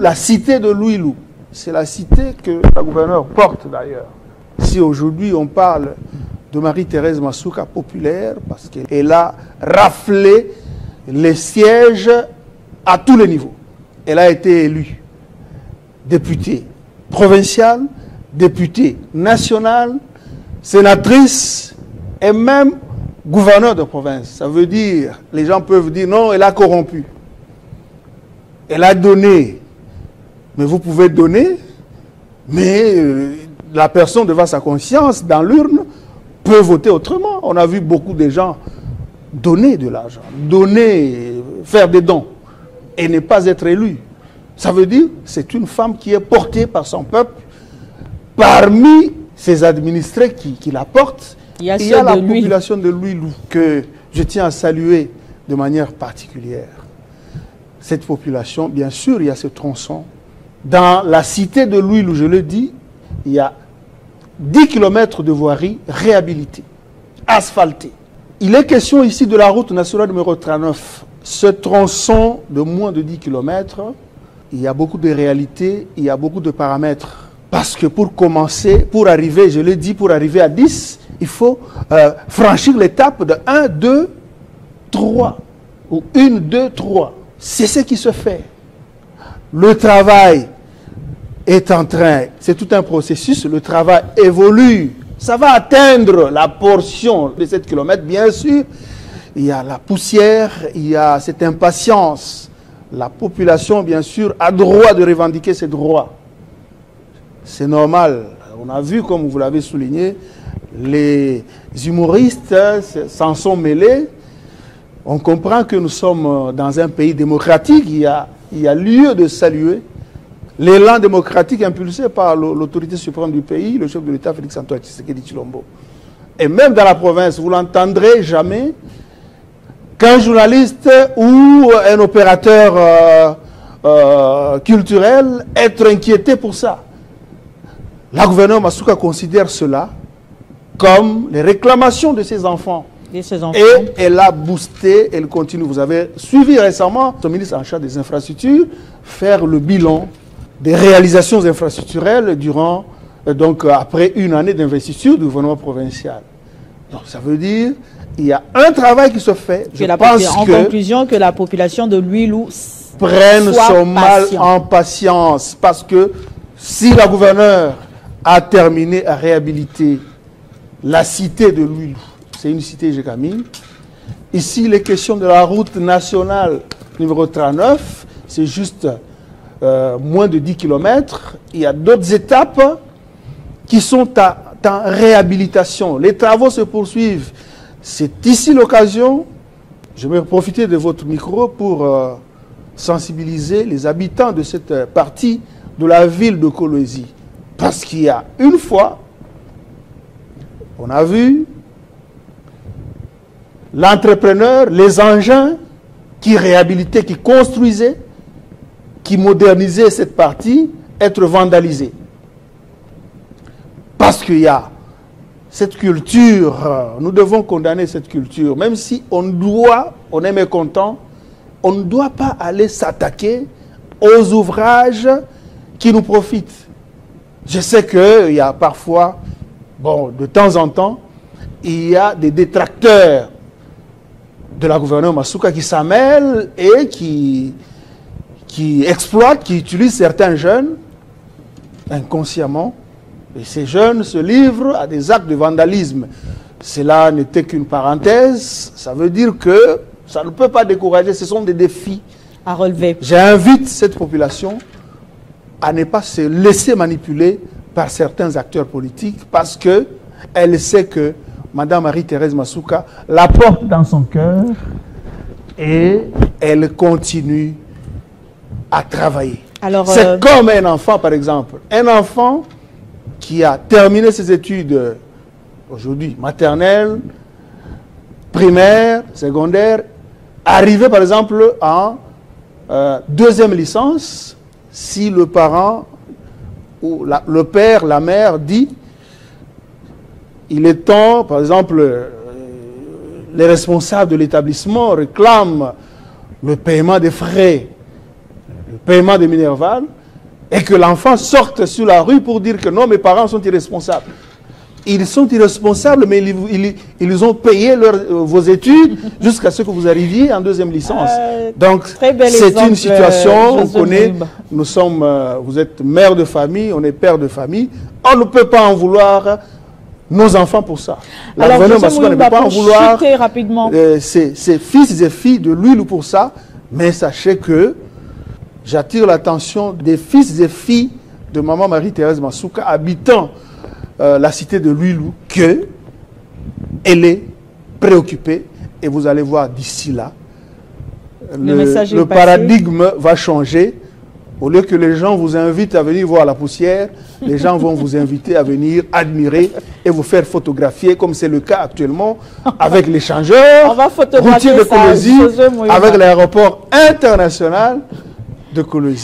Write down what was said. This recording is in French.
la cité de Louilou. C'est la cité que la gouverneure porte d'ailleurs. Si aujourd'hui on parle de Marie-Thérèse Masuka populaire, parce qu'elle a raflé les sièges à tous les niveaux. Elle a été élue députée provinciale, députée nationale, sénatrice et même gouverneur de province. Ça veut dire, les gens peuvent dire non, elle a corrompu. Elle a donné. Mais vous pouvez donner, mais la personne devant sa conscience, dans l'urne, peut voter autrement. On a vu beaucoup de gens donner de l'argent, donner, faire des dons, et ne pas être élu. Ça veut dire que c'est une femme qui est portée par son peuple. Parmi ses administrés qui la portent, il y a la population de Louilou que je tiens à saluer de manière particulière. Cette population, bien sûr, il y a ce tronçon. Dans la cité de Louilou, je le dis, il y a 10 km de voirie réhabilitée, asphaltée. Il est question ici de la route nationale numéro 39. Ce tronçon de moins de 10 km, il y a beaucoup de réalités, il y a beaucoup de paramètres. Parce que pour commencer, pour arriver, je l'ai dit, pour arriver à 10, il faut franchir l'étape de 1, 2, 3. Ou 1, 2, 3. C'est ce qui se fait. Le travail est en train, c'est tout un processus, le travail évolue. Ça va atteindre la portion de 7 km, bien sûr. Il y a la poussière, il y a cette impatience. La population, bien sûr, a droit de revendiquer ses droits. C'est normal. On a vu, comme vous l'avez souligné, les humoristes s'en sont mêlés. On comprend que nous sommes dans un pays démocratique. Il y a lieu de saluer l'élan démocratique impulsé par l'autorité suprême du pays, le chef de l'État, Félix-Antoine Tshisekedi Tshilombo. Et même dans la province, vous n'entendrez jamais qu'un journaliste ou un opérateur culturel être inquiété pour ça. La gouverneure Masuka considère cela comme les réclamations de ses enfants. Et elle a boosté, elle continue. Vous avez suivi récemment son ministre en charge des infrastructures faire le bilan des réalisations infrastructurelles durant, donc après une année d'investiture du gouvernement provincial. Donc ça veut dire qu'il y a un travail qui se fait. Je pense en conclusion, que la population de Louilou prenne son mal en patience. Parce que si la gouverneure a terminé à réhabiliter la cité de Louilou, c'est une cité Gécamine. Ici, les questions de la route nationale numéro 39, c'est juste moins de 10 km. Il y a d'autres étapes qui sont en réhabilitation. Les travaux se poursuivent. C'est ici l'occasion, je vais profiter de votre micro pour sensibiliser les habitants de cette partie de la ville de Kolwezi. Parce qu'il y a une fois, on a vu l'entrepreneur, les engins qui réhabilitaient, qui construisaient, qui modernisaient cette partie, être vandalisés. Parce qu'il y a cette culture, nous devons condamner cette culture, même si on est mécontent, on ne doit pas aller s'attaquer aux ouvrages qui nous profitent. Je sais qu'il y a parfois, bon, de temps en temps, il y a des détracteurs de la gouverneure Masuka qui s'en mêlent et qui exploitent, qui utilisent certains jeunes inconsciemment. Et ces jeunes se livrent à des actes de vandalisme. Cela n'était qu'une parenthèse. Ça veut dire que ça ne peut pas décourager. Ce sont des défis à relever. J'invite cette population à ne pas se laisser manipuler par certains acteurs politiques parce qu'elle sait que Mme Marie-Thérèse Masuka la porte dans son cœur et elle continue à travailler. C'est comme un enfant, par exemple. Un enfant qui a terminé ses études aujourd'hui, maternelle, primaire, secondaire, arrivé par exemple en deuxième licence, si le parent ou le père, la mère dit il est temps, par exemple, les responsables de l'établissement réclament le paiement des frais, le paiement des Minerval, et que l'enfant sorte sur la rue pour dire que non, mes parents sont irresponsables. Ils sont irresponsables, mais ils ont payé vos études jusqu'à ce que vous arriviez en deuxième licence. Donc, c'est une situation, on connaît, vous êtes mère de famille, on est père de famille, on ne peut pas en vouloir nos enfants pour ça. Alors, on ne peut pas en vouloir ses fils et filles de l'huile pour ça, mais sachez que j'attire l'attention des fils et filles de Maman Marie-Thérèse Masuka habitant la cité de Luilou, qu'elle est préoccupée, et vous allez voir d'ici là, le paradigme va changer. Au lieu que les gens vous invitent à venir voir la poussière, les gens vont vous inviter à venir admirer et vous faire photographier, comme c'est le cas actuellement avec l'échangeur routier de Kolwezi, avec l'aéroport international de Kolwezi.